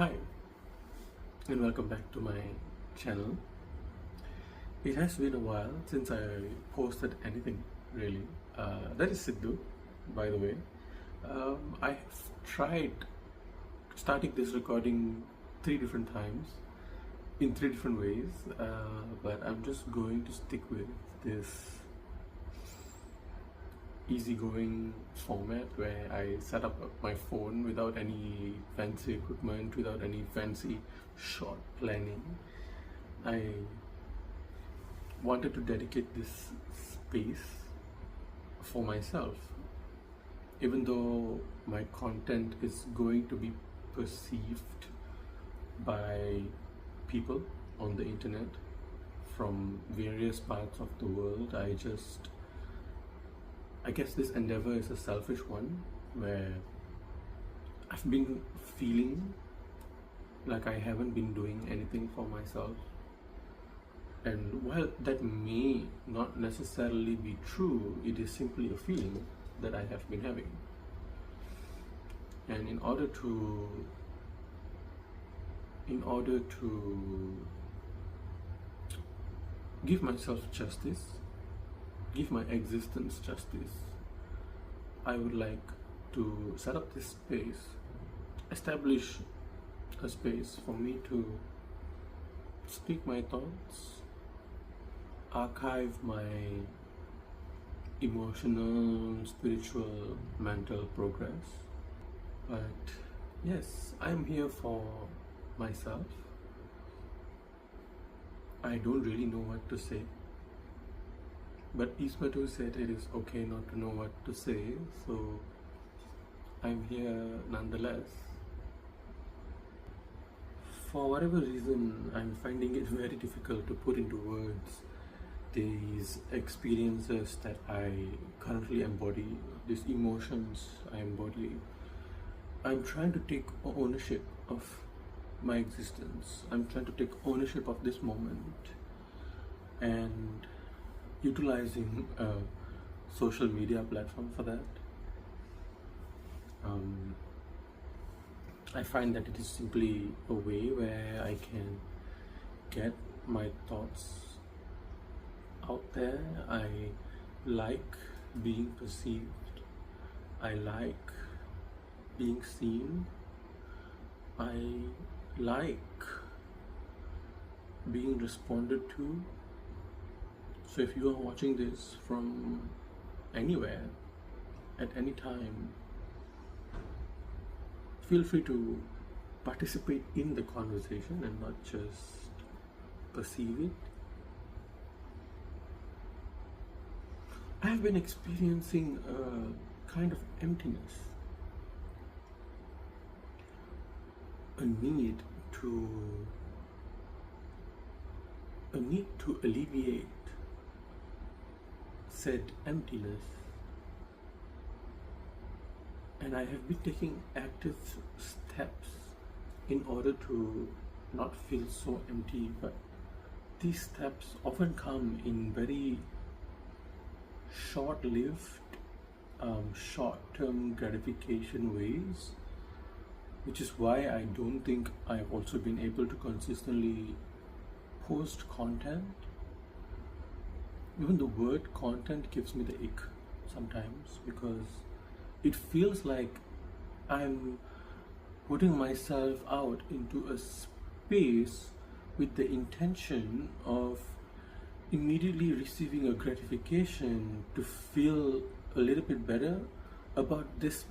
Hi, and welcome back to my channel. It has been a while since I posted anything really. That is Sidhu, by the way. I have tried starting this recording 3 different times in 3 different ways, but I'm just going to stick with this easygoing format where I set up my phone without any fancy equipment, without any fancy shot planning. I wanted to dedicate this space for myself, even though my content is going to be perceived by people on the internet from various parts of the world. I guess this endeavor is a selfish one where I've been feeling like I haven't been doing anything for myself. And while that may not necessarily be true, it is simply a feeling that I have been having. And in order to give myself justice, give my existence justice, I would like to set up this space, establish a space for me to speak my thoughts, archive my emotional, spiritual, mental progress. But yes, I'm here for myself. I don't really know what to say. But Ismato said it is okay not to know what to say, so I'm here nonetheless. For whatever reason, I'm finding it very difficult to put into words these experiences that I currently embody, these emotions I embody. I'm trying to take ownership of my existence. I'm trying to take ownership of this moment and utilizing a social media platform for that. I find that it is simply a way where I can get my thoughts out there. I like being perceived. I like being seen. I like being responded to. So if you are watching this from anywhere, at any time, feel free to participate in the conversation and not just perceive it. I have been experiencing a kind of emptiness, a need to alleviate said emptiness, and I have been taking active steps in order to not feel so empty. But these steps often come in very short-lived, short-term gratification ways, which is why I don't think I've also been able to consistently post content. Even the word content gives me the ick sometimes, because it feels like I'm putting myself out into a space with the intention of immediately receiving a gratification to feel a little bit better about this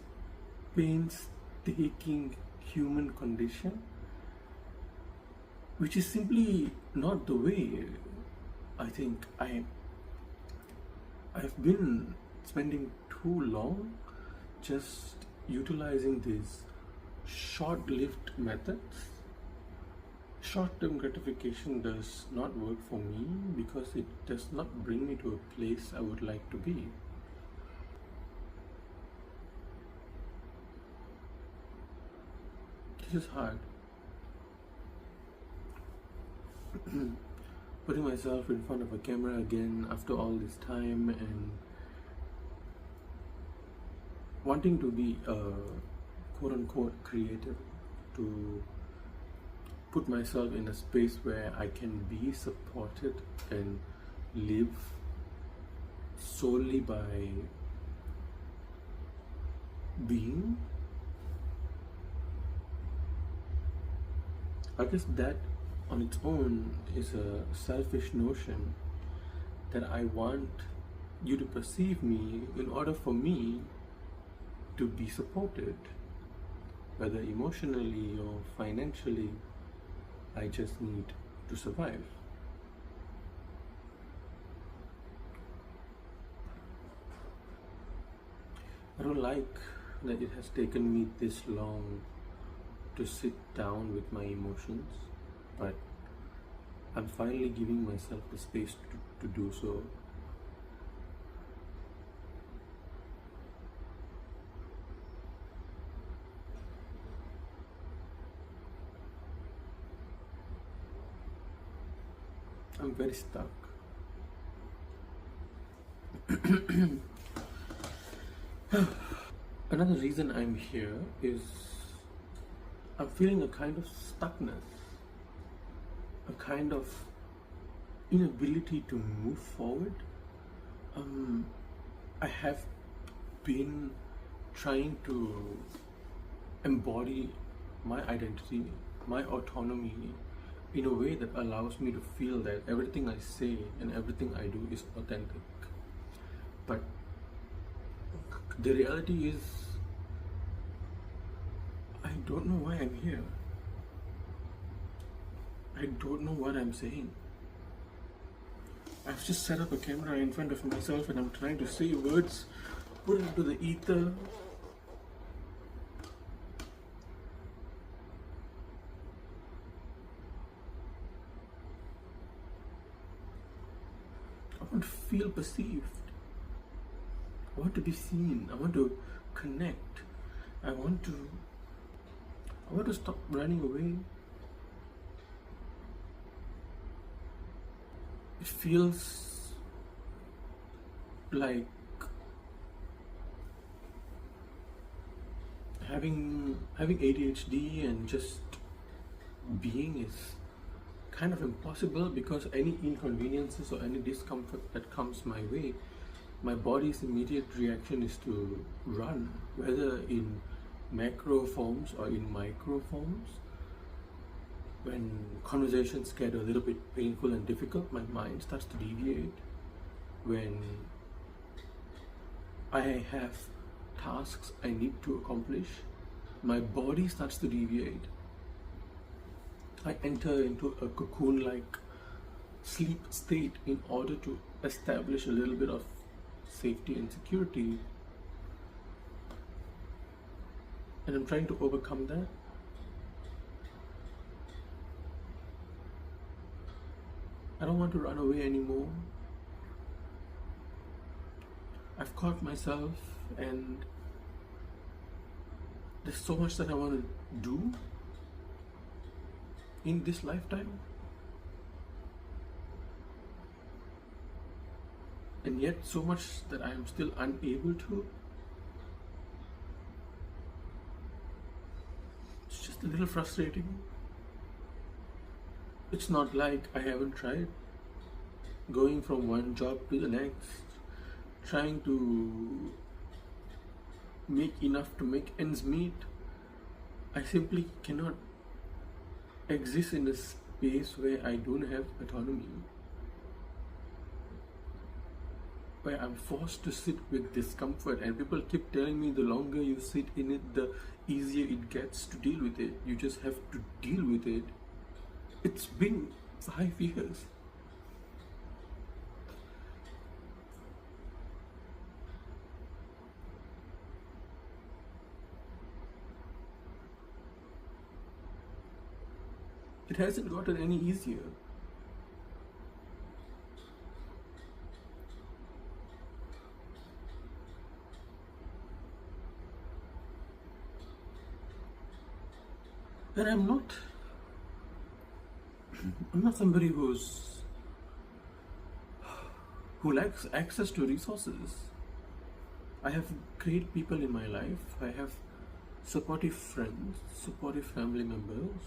painstaking human condition, which is simply not the way I think I've been spending too long just utilizing these short-lived methods. Short-term gratification does not work for me because it does not bring me to a place I would like to be. This is hard. Putting myself in front of a camera again after all this time and wanting to be a quote-unquote creative, to put myself in a space where I can be supported and live solely by being, I guess that on its own is a selfish notion that I want you to perceive me in order for me to be supported, whether emotionally or financially. I just need to survive. I don't like that it has taken me this long to sit down with my emotions, but I'm finally giving myself the space to do so. I'm very stuck. Another reason I'm here is I'm feeling a kind of stuckness, a kind of inability to move forward. I have been trying to embody my identity, my autonomy, in a way that allows me to feel that everything I say and everything I do is authentic. But the reality is, I don't know why I'm here. I don't know what I'm saying. I've just set up a camera in front of myself and I'm trying to say words, put it into the ether. I want to feel perceived. I want to be seen. I want to connect. I want to stop running away. It feels like having ADHD and just being is kind of impossible, because any inconveniences or any discomfort that comes my way, my body's immediate reaction is to run, whether in macro forms or in micro forms. When conversations get a little bit painful and difficult, my mind starts to deviate. When I have tasks I need to accomplish, my body starts to deviate. I enter into a cocoon-like sleep state in order to establish a little bit of safety and security. And I'm trying to overcome that. I don't want to run away anymore. I've caught myself, and there's so much that I want to do in this lifetime, and yet so much that I am still unable to. It's just a little frustrating. It's not like I haven't tried going from one job to the next, trying to make enough to make ends meet. I simply cannot exist in a space where I don't have autonomy, where I'm forced to sit with discomfort, and people keep telling me the longer you sit in it, the easier it gets to deal with it. You just have to deal with it. It's been 5 years. It hasn't gotten any easier. And I'm not somebody who lacks access to resources. I have great people in my life. I have supportive friends, supportive family members.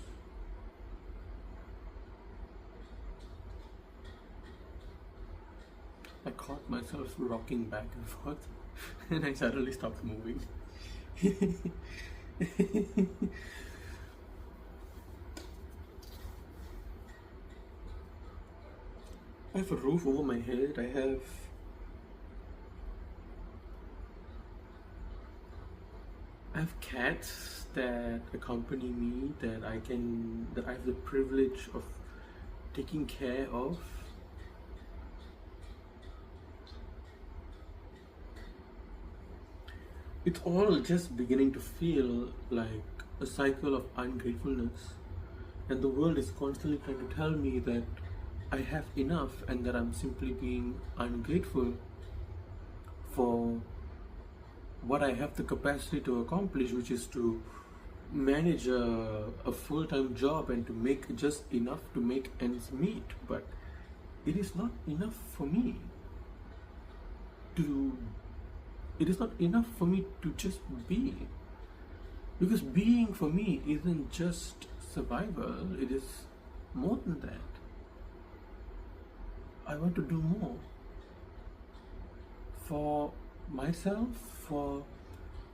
I caught myself rocking back and forth and I suddenly stopped moving. I have a roof over my head. I have cats that accompany me, that I have the privilege of taking care of. It's all just beginning to feel like a cycle of ungratefulness, and the world is constantly trying to tell me that I have enough and that I'm simply being ungrateful for what I have the capacity to accomplish, which is to manage a full-time job and to make just enough to make ends meet. But it is not enough for me to it is not enough for me to just be, because being for me isn't just survival, it is more than that. I want to do more for myself, for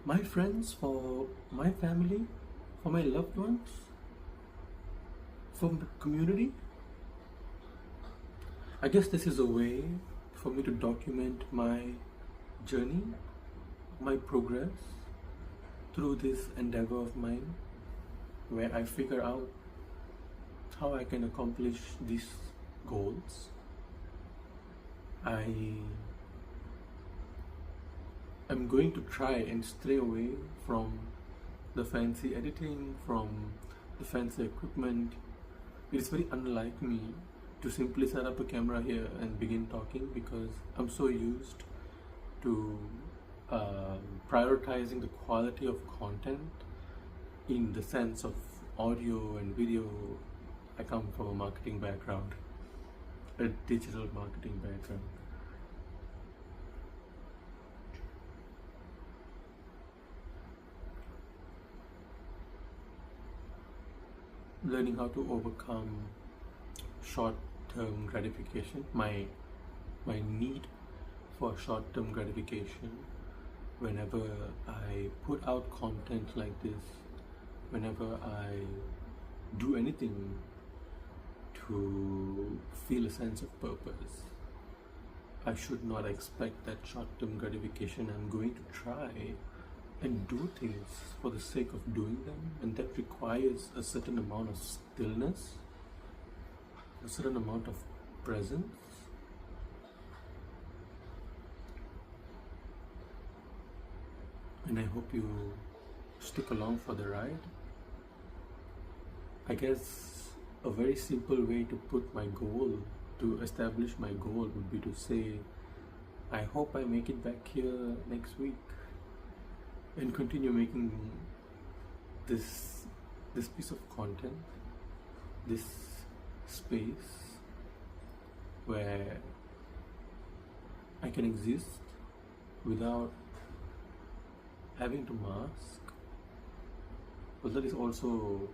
my friends, for my family, for my loved ones, for the community. I guess this is a way for me to document my journey, my progress through this endeavor of mine, where I figure out how I can accomplish these goals. I am going to try and stray away from the fancy editing, from the fancy equipment. It is very unlike me to simply set up a camera here and begin talking, because I'm so used to prioritizing the quality of content in the sense of audio and video. I come from a marketing background, a digital marketing background. Learning how to overcome short-term gratification, my need for short-term gratification whenever I put out content like this, whenever I do anything to feel a sense of purpose. I should not expect that short-term gratification. I'm going to try and do things for the sake of doing them, and that requires a certain amount of stillness, a certain amount of presence. And I hope you stick along for the ride. I guess a very simple way to put my goal, to establish my goal, would be to say, I hope I make it back here next week and continue making this piece of content, this space where I can exist without having to mask. But that is also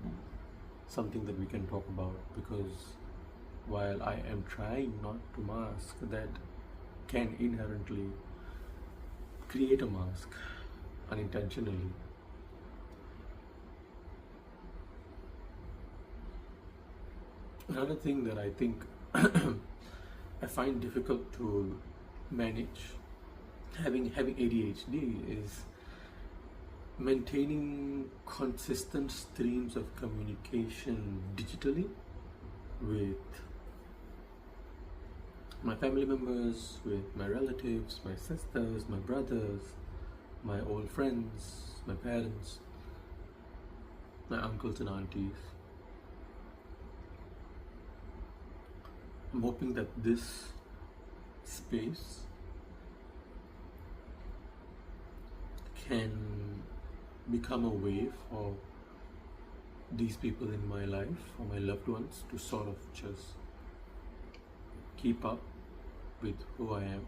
something that we can talk about, because while I am trying not to mask, that can inherently create a mask unintentionally. Another thing that I think I find difficult to manage, having ADHD, is maintaining consistent streams of communication digitally with my family members, with my relatives, my sisters, my brothers, my old friends, my parents, my uncles and aunties. I'm hoping that this space can become a way for these people in my life, or my loved ones, to sort of just keep up with who I am,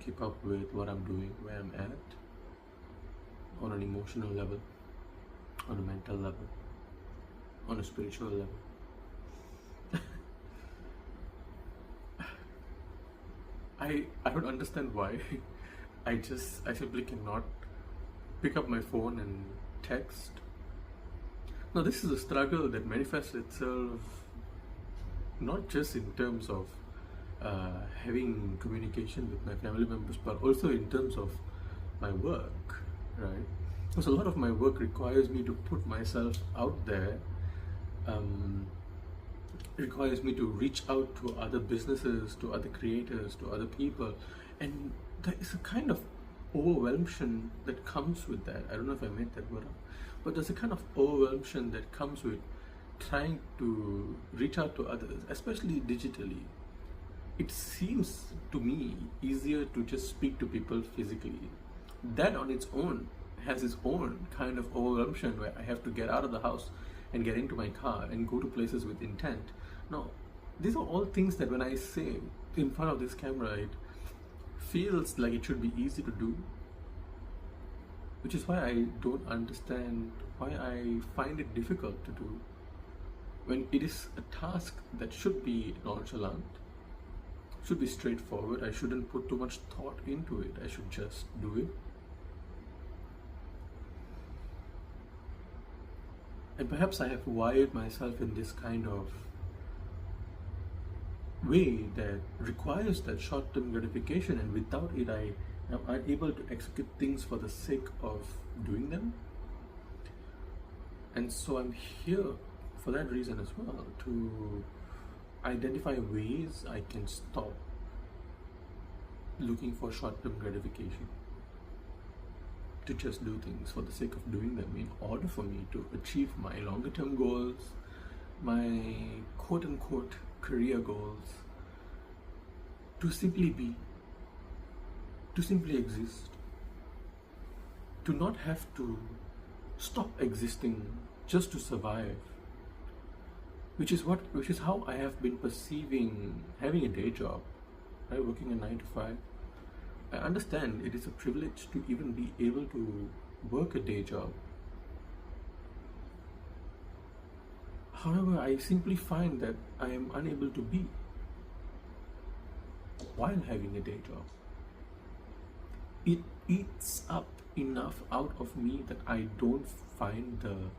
keep up with what I'm doing, where I'm at, on an emotional level, on a mental level, on a spiritual level. I don't understand why. I simply cannot pick up my phone and text. Now this is a struggle that manifests itself not just in terms of having communication with my family members, but also in terms of my work, right? Because a lot of my work requires me to put myself out there, requires me to reach out to other businesses, to other creators, to other people, and there is a kind of overwhelmation that comes with that. I don't know if I made that word up, but there's a kind of overwhelmation that comes with trying to reach out to others, especially digitally. It seems to me easier to just speak to people physically. That on its own has its own kind of overwhelmation where I have to get out of the house and get into my car and go to places with intent. Now, these are all things that when I say in front of this camera, it feels like it should be easy to do, which is why I don't understand why I find it difficult to do when it is a task that should be nonchalant, should be straightforward. I shouldn't put too much thought into it. I should just do it. And perhaps I have wired myself in this kind of way that requires that short-term gratification, and without it I am unable to execute things for the sake of doing them. And so I'm here for that reason as well, to identify ways I can stop looking for short-term gratification, to just do things for the sake of doing them in order for me to achieve my longer-term goals, my quote-unquote career goals, to simply be, to simply exist, to not have to stop existing just to survive, which is how I have been perceiving having a day job, right? Working a 9 to 5. I understand it is a privilege to even be able to work a day job. However, I simply find that I am unable to be while having a day job. It eats up enough out of me that I don't find the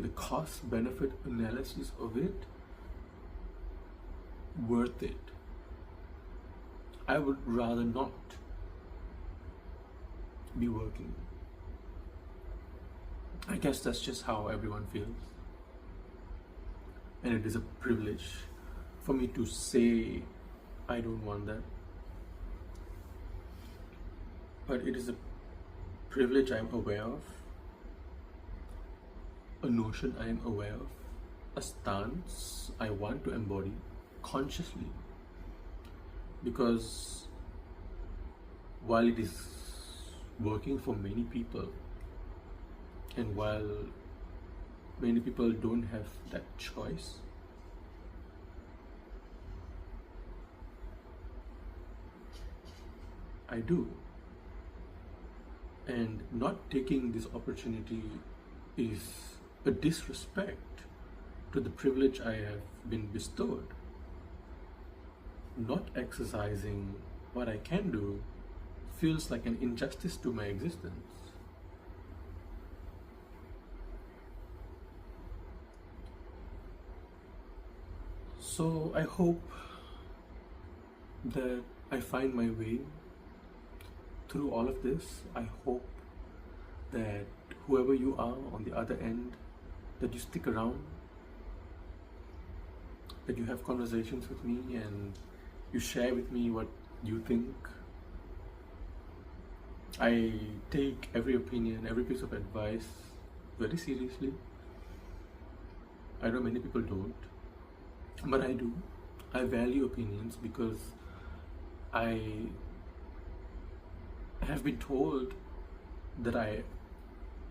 the cost benefit analysis of it worth it. I would rather not be working. I guess that's just how everyone feels. And it is a privilege for me to say I don't want that. But it is a privilege I'm aware of, a notion I am aware of, a stance I want to embody consciously. Because while it is working for many people, and while many people don't have that choice, I do. And not taking this opportunity is a disrespect to the privilege I have been bestowed. Not exercising what I can do feels like an injustice to my existence. So I hope that I find my way through all of this. I hope that whoever you are on the other end, that you stick around, that you have conversations with me and you share with me what you think. I take every opinion, every piece of advice very seriously. I know many people don't, but I do. I value opinions because I have been told that I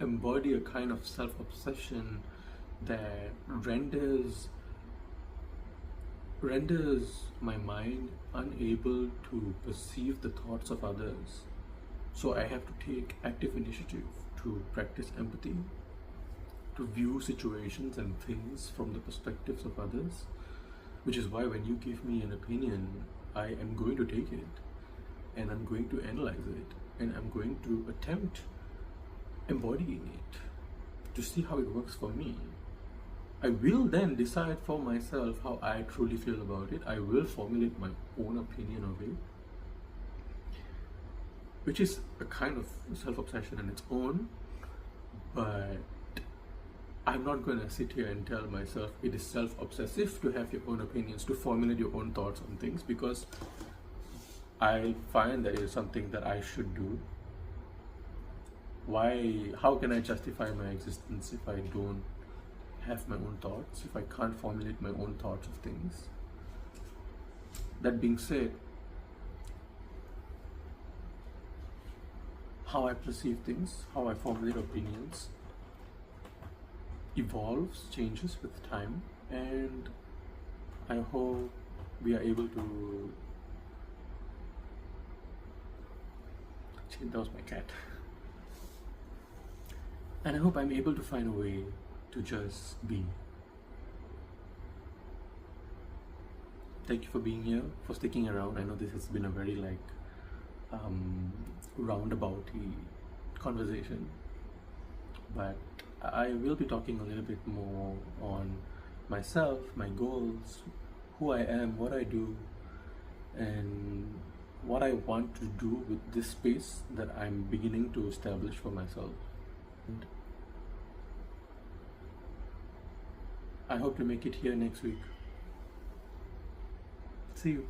embody a kind of self-obsession that renders my mind unable to perceive the thoughts of others. So I have to take active initiative to practice empathy, to view situations and things from the perspectives of others, Which is why when you give me an opinion, I am going to take it and I'm going to analyze it and I'm going to attempt embodying it to see how it works for me. I will then decide for myself how I truly feel about it. I will formulate my own opinion of it, which is a kind of self-obsession in its own, but I'm not going to sit here and tell myself it is self-obsessive to have your own opinions, to formulate your own thoughts on things, because I find that it is something that I should do. How can I justify my existence if I don't have my own thoughts, if I can't formulate my own thoughts of things? That being said, how I perceive things, how I formulate opinions evolves, changes with time, and I hope we are able to that was my cat. And I hope I'm able to find a way to just be. Thank you for being here, for sticking around. I know this has been a very roundabouty conversation, but I will be talking a little bit more on myself, my goals, who I am, what I do, and what I want to do with this space that I'm beginning to establish for myself. And I hope to make it here next week. See you.